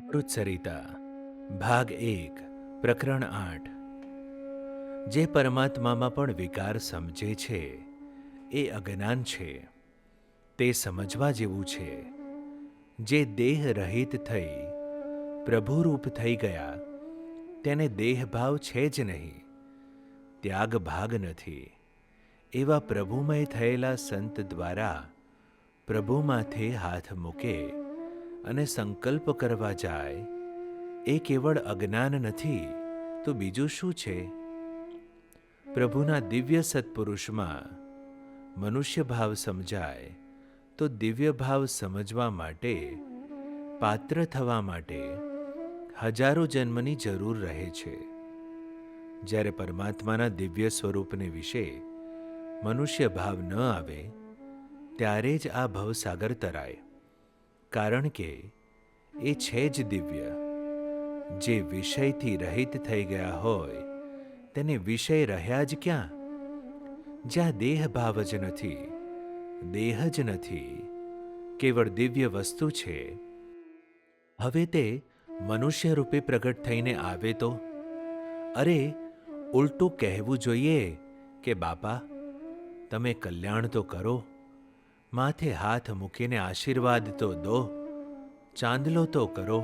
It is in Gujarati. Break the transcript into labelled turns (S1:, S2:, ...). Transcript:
S1: અમૃતસરિતા ભાગ 1 પ્રકરણ 8 જે પરમાત્મામાં પણ વિકાર સમજે છે એ અજ્ઞાન છે. તે સમજવા જેવું છે. જે દેહ રહિત થઈ પ્રભુરૂપ થઈ ગયા તેને દેહભાવ છે જ નહીં, ત્યાગ ભાગ નથી. એવા પ્રભુમય થયેલા સંત દ્વારા પ્રભુમાથે હાથ મૂકે અને સંકલ્પ કરવા જાય એ કેવળ અજ્ઞાન નથી તો બીજું શું છે? પ્રભુના દિવ્ય સત્પુરુષમાં મનુષ્ય ભાવ સમજાય તો દિવ્ય ભાવ સમજવા માટે, પાત્ર થવા માટે હજારો જન્મની જરૂર રહે છે. જ્યારે પરમાત્માના દિવ્ય સ્વરૂપને વિશે મનુષ્ય ભાવ ન આવે ત્યારે જ આ ભવસાગર તરાય. કારણ કે એ છે જ દિવ્ય. જે વિષયથી રહિત થઈ ગયા હોય તેને વિષય રહ્યા જ ક્યાં? જ્યાં દેહ ભાવ જ નથી, દેહ જ નથી, કેવળ દિવ્ય વસ્તુ છે. હવે તે મનુષ્ય રૂપે પ્રગટ થઈને આવે તો અરે ઉલટું કહેવું જોઈએ કે બાપા તમે કલ્યાણ તો કરો, માથે હાથ મૂકીને આશીર્વાદ તો દો, ચાંદલો તો કરો,